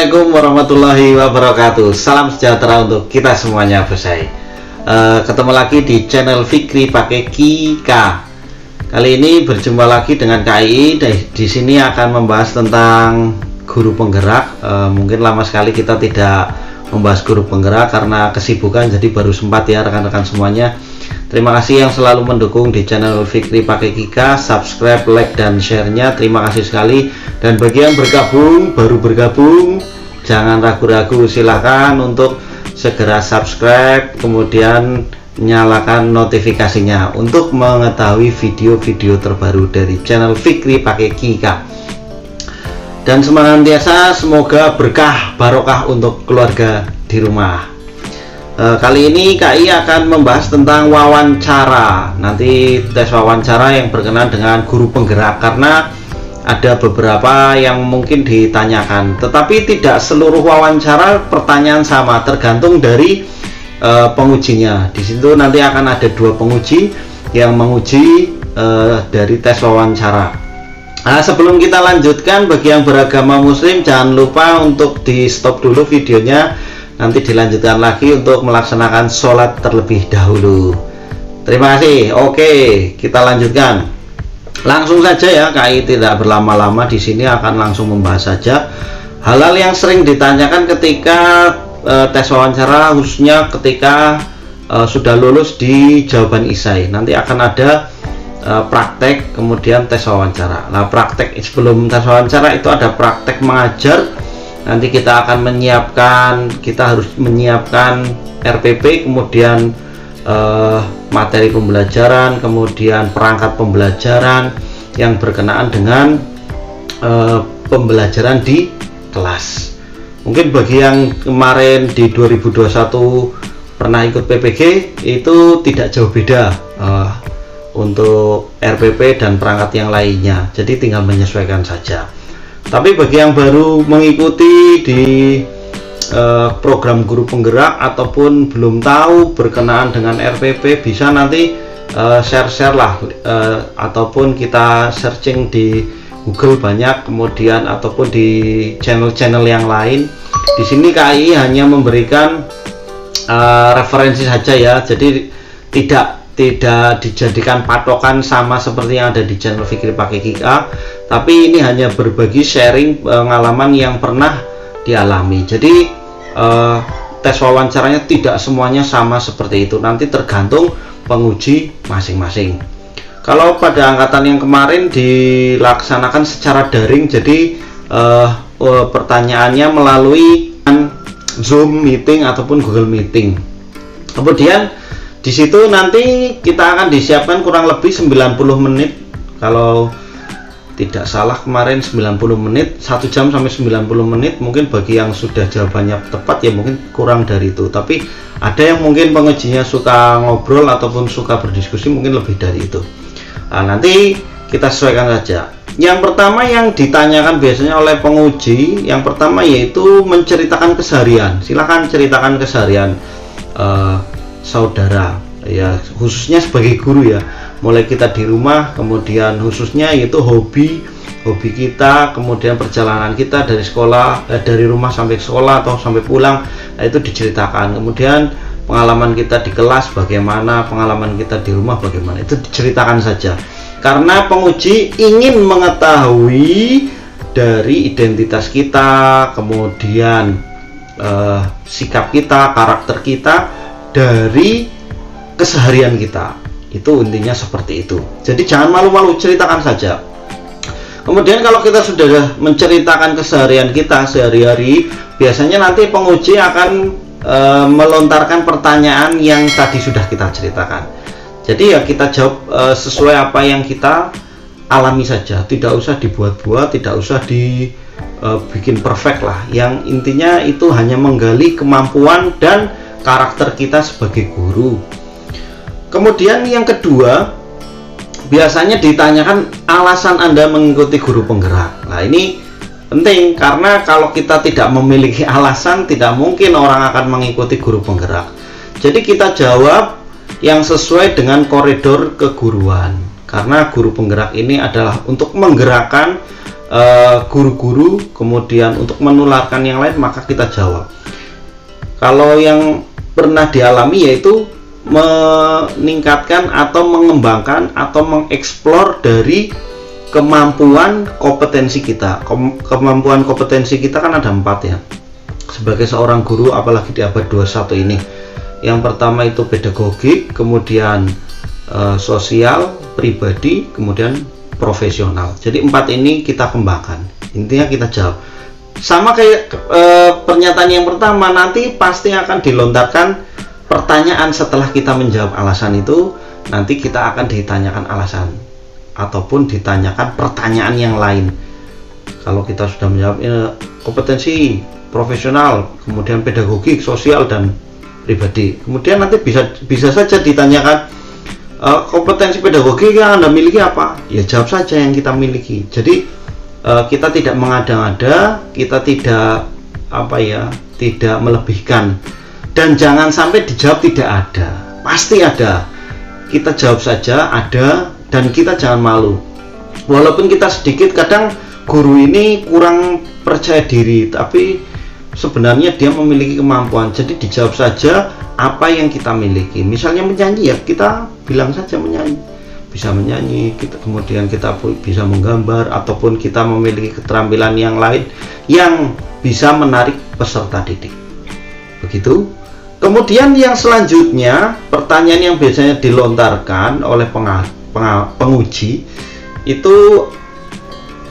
Assalamualaikum warahmatullahi wabarakatuh. Salam sejahtera untuk kita semuanya, bosai. Ketemu lagi di channel Fikri pakai Kika. Kali ini berjumpa lagi dengan KI. Di sini akan membahas tentang guru penggerak. Mungkin lama sekali kita tidak membahas guru penggerak karena kesibukan, jadi baru sempat ya rekan-rekan semuanya. Terima kasih yang selalu mendukung di channel Fikri pakai Kika, subscribe, like, dan share-nya. Terima kasih sekali. Dan bagi yang baru bergabung, jangan ragu-ragu, silahkan untuk segera subscribe, kemudian nyalakan notifikasinya untuk mengetahui video-video terbaru dari channel Fikri pakai Kika. Dan senantiasa semoga berkah barokah untuk keluarga di rumah. Kali ini KI akan membahas tentang wawancara. Nanti tes wawancara yang berkenaan dengan guru penggerak, karena ada beberapa yang mungkin ditanyakan, tetapi tidak seluruh wawancara pertanyaan sama, tergantung dari pengujinya. Di situ nanti akan ada dua penguji yang menguji dari tes wawancara. Nah, sebelum kita lanjutkan, bagi yang beragama muslim jangan lupa untuk di stop dulu videonya, nanti dilanjutkan lagi untuk melaksanakan sholat terlebih dahulu. Terima kasih. Oke, kita lanjutkan. Langsung saja ya, KI tidak berlama-lama di sini, akan langsung membahas saja hal-hal yang sering ditanyakan ketika tes wawancara, khususnya ketika sudah lulus di jawaban isai. Nanti akan ada praktek, kemudian tes wawancara. Nah, praktek sebelum tes wawancara itu ada praktek mengajar. Nanti kita akan harus menyiapkan RPP, kemudian materi pembelajaran, kemudian perangkat pembelajaran yang berkenaan dengan pembelajaran di kelas. Mungkin bagi yang kemarin di 2021 pernah ikut PPG, itu tidak jauh beda untuk RPP dan perangkat yang lainnya, jadi tinggal menyesuaikan saja. Tapi bagi yang baru mengikuti di program guru penggerak ataupun belum tahu berkenaan dengan RPP, bisa nanti share lah, ataupun kita searching di Google banyak, kemudian ataupun di channel-channel yang lain. Di sini KI hanya memberikan referensi saja ya, jadi tidak dijadikan patokan sama seperti yang ada di channel Fikri pakai Kika, tapi ini hanya berbagi sharing pengalaman yang pernah dialami. Jadi tes wawancaranya tidak semuanya sama seperti itu, nanti tergantung penguji masing-masing. Kalau pada angkatan yang kemarin dilaksanakan secara daring, jadi pertanyaannya melalui Zoom meeting ataupun Google Meeting. Kemudian di situ nanti kita akan disiapkan kurang lebih 90 menit. Kalau tidak salah kemarin 90 menit, 1 jam sampai 90 menit. Mungkin bagi yang sudah jawabannya tepat ya mungkin kurang dari itu. Tapi ada yang mungkin pengujinya suka ngobrol ataupun suka berdiskusi, mungkin lebih dari itu. Nah, nanti kita sesuaikan saja. Yang pertama yang ditanyakan biasanya oleh penguji, yang pertama yaitu menceritakan keseharian. Silakan ceritakan keseharian saudara ya, khususnya sebagai guru ya, mulai kita di rumah, kemudian khususnya yaitu hobi kita, kemudian perjalanan kita dari sekolah, dari rumah sampai sekolah atau sampai pulang. Nah, itu diceritakan. Kemudian pengalaman kita di kelas bagaimana, pengalaman kita di rumah bagaimana, itu diceritakan saja, karena penguji ingin mengetahui dari identitas kita, kemudian sikap kita, karakter kita dari keseharian kita. Itu intinya seperti itu. Jadi jangan malu-malu, ceritakan saja. Kemudian kalau kita sudah menceritakan keseharian kita sehari-hari, biasanya nanti penguji akan melontarkan pertanyaan yang tadi sudah kita ceritakan. Jadi ya kita jawab sesuai apa yang kita alami saja, tidak usah dibuat-buat, tidak usah dibikin perfect lah. Yang intinya itu hanya menggali kemampuan dan karakter kita sebagai guru. Kemudian yang kedua, biasanya ditanyakan alasan Anda mengikuti guru penggerak. Nah, ini penting karena kalau kita tidak memiliki alasan, tidak mungkin orang akan mengikuti guru penggerak. Jadi kita jawab yang sesuai dengan koridor keguruan, karena guru penggerak ini adalah untuk menggerakkan guru-guru, kemudian untuk menularkan yang lain, maka kita jawab. Kalau yang pernah dialami yaitu meningkatkan atau mengembangkan atau mengeksplor dari kemampuan kompetensi kita. Kemampuan kompetensi kita kan ada 4 ya, sebagai seorang guru, apalagi di abad 21 ini. Yang pertama itu pedagogik, kemudian sosial, pribadi, kemudian profesional. Jadi 4 ini kita kembangkan, intinya kita jawab. Sama kayak pernyataan yang pertama, nanti pasti akan dilontarkan pertanyaan setelah kita menjawab alasan itu. Nanti kita akan ditanyakan alasan ataupun ditanyakan pertanyaan yang lain. Kalau kita sudah menjawab kompetensi profesional, kemudian pedagogik, sosial, dan pribadi, kemudian nanti bisa saja ditanyakan kompetensi pedagogik yang Anda miliki apa? Ya jawab saja yang kita miliki. Jadi kita tidak mengada-ngada, kita tidak tidak melebihkan, dan jangan sampai dijawab tidak ada. Pasti ada. Kita jawab saja ada, dan kita jangan malu. Walaupun kita sedikit, kadang guru ini kurang percaya diri, tapi sebenarnya dia memiliki kemampuan. Jadi dijawab saja apa yang kita miliki. Misalnya menyanyi, ya kita bilang saja menyanyi, bisa menyanyi, kemudian kita bisa menggambar, ataupun kita memiliki keterampilan yang lain yang bisa menarik peserta didik. Begitu. Kemudian yang selanjutnya, pertanyaan yang biasanya dilontarkan oleh penguji itu,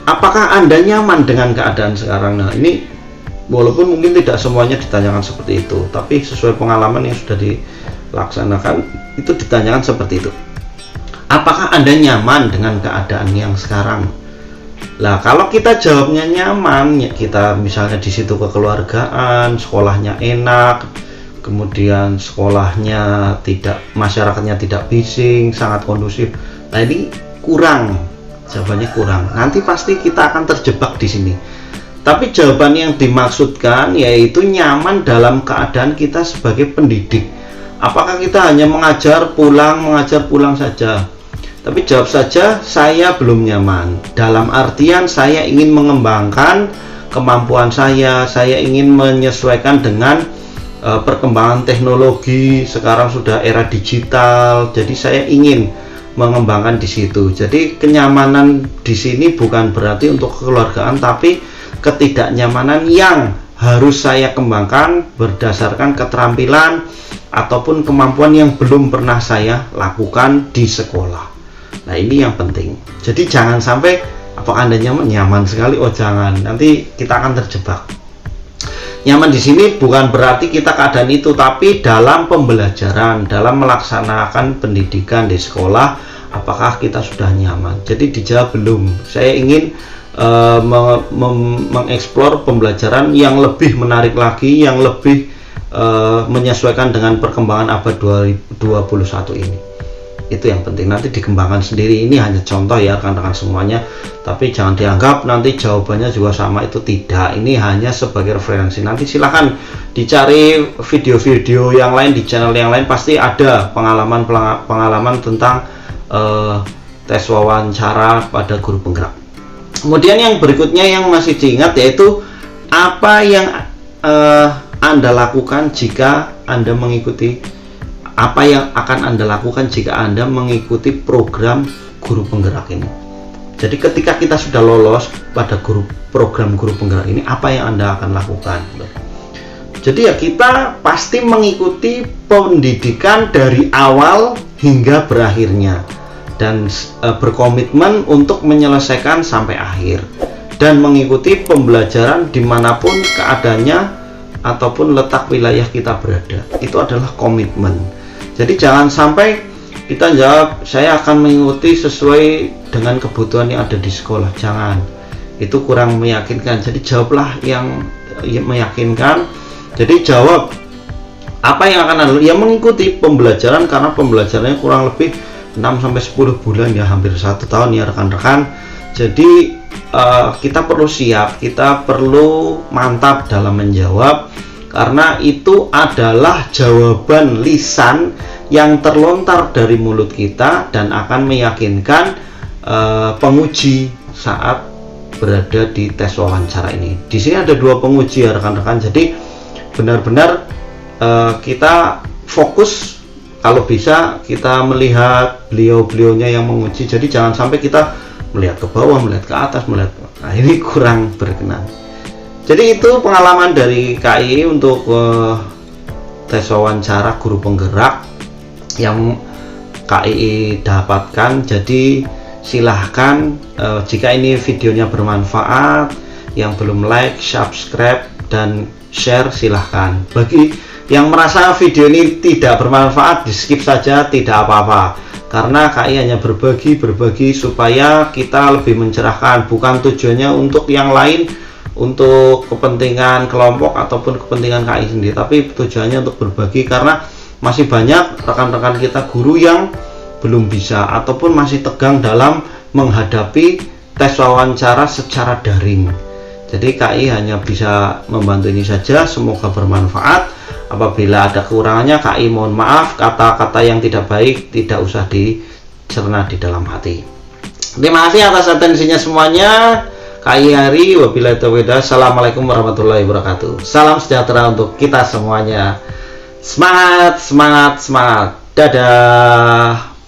apakah Anda nyaman dengan keadaan sekarang? Nah, ini walaupun mungkin tidak semuanya ditanyakan seperti itu, tapi sesuai pengalaman yang sudah dilaksanakan itu ditanyakan seperti itu. Apakah Anda nyaman dengan keadaan yang sekarang? Lah, kalau kita jawabnya nyaman, ya kita misalnya di situ kekeluargaan, sekolahnya enak, kemudian sekolahnya tidak, masyarakatnya tidak bising, sangat kondusif. Nah, ini kurang, jawabannya kurang. Nanti pasti kita akan terjebak di sini. Tapi jawaban yang dimaksudkan yaitu nyaman dalam keadaan kita sebagai pendidik. Apakah kita hanya mengajar pulang saja? Tapi jawab saja, saya belum nyaman. Dalam artian saya ingin mengembangkan kemampuan saya ingin menyesuaikan dengan perkembangan teknologi. Sekarang sudah era digital, jadi saya ingin mengembangkan di situ. Jadi kenyamanan di sini bukan berarti untuk kekeluargaan, tapi ketidaknyamanan yang harus saya kembangkan berdasarkan keterampilan ataupun kemampuan yang belum pernah saya lakukan di sekolah. Nah, ini yang penting. Jadi jangan sampai apakah Anda nyaman sekali, oh jangan, nanti kita akan terjebak. Nyaman di sini bukan berarti kita keadaan itu, tapi dalam pembelajaran, dalam melaksanakan pendidikan di sekolah, apakah kita sudah nyaman? Jadi dijawab belum. Saya ingin mengeksplor pembelajaran yang lebih menarik lagi, yang lebih menyesuaikan dengan perkembangan abad 2021 ini. Itu yang penting, nanti dikembangkan sendiri. Ini hanya contoh ya rekan-rekan semuanya, tapi jangan dianggap nanti jawabannya juga sama, itu tidak. Ini hanya sebagai referensi. Nanti silahkan dicari video-video yang lain di channel yang lain, pasti ada pengalaman tentang tes wawancara pada guru penggerak. Kemudian yang berikutnya yang masih diingat yaitu apa yang Anda lakukan jika Anda mengikuti, apa yang akan Anda lakukan jika Anda mengikuti program guru penggerak ini. Jadi ketika kita sudah lolos pada program guru penggerak ini, apa yang Anda akan lakukan? Jadi ya kita pasti mengikuti pendidikan dari awal hingga berakhirnya, dan berkomitmen untuk menyelesaikan sampai akhir, dan mengikuti pembelajaran dimanapun keadaannya ataupun letak wilayah kita berada. Itu adalah komitmen. Jadi jangan sampai kita jawab saya akan mengikuti sesuai dengan kebutuhan yang ada di sekolah. Jangan, itu kurang meyakinkan. Jadi jawablah yang meyakinkan. Jadi jawab apa yang akan Anda, ya mengikuti pembelajaran, karena pembelajarannya kurang lebih 6-10 bulan ya, hampir 1 tahun ya rekan-rekan. Jadi kita perlu siap, kita perlu mantap dalam menjawab, karena itu adalah jawaban lisan yang terlontar dari mulut kita dan akan meyakinkan penguji saat berada di tes wawancara ini. Di sini ada 2 penguji ya rekan-rekan, jadi benar-benar kita fokus, kalau bisa kita melihat beliau-beliaunya yang menguji, jadi jangan sampai kita melihat ke bawah, melihat ke atas, nah ini kurang berkenan. Jadi itu pengalaman dari KAI untuk tes wawancara guru penggerak yang KAI dapatkan. Jadi silahkan jika ini videonya bermanfaat, yang belum like, subscribe, dan share silahkan. Bagi yang merasa video ini tidak bermanfaat, di skip saja, tidak apa-apa, karena KAI hanya berbagi supaya kita lebih mencerahkan, bukan tujuannya untuk yang lain, untuk kepentingan kelompok ataupun kepentingan KAI sendiri, tapi tujuannya untuk berbagi, karena masih banyak rekan-rekan kita guru yang belum bisa ataupun masih tegang dalam menghadapi tes wawancara secara daring. Jadi KAI hanya bisa membantu ini saja, semoga bermanfaat. Apabila ada kekurangannya, KAI mohon maaf, kata-kata yang tidak baik tidak usah dicerna di dalam hati. Terima kasih atas atensinya semuanya. KAI Hari, wabillahi taufiq. Assalamualaikum warahmatullahi wabarakatuh. Salam sejahtera untuk kita semuanya. Semangat, semangat, semangat. Dadah.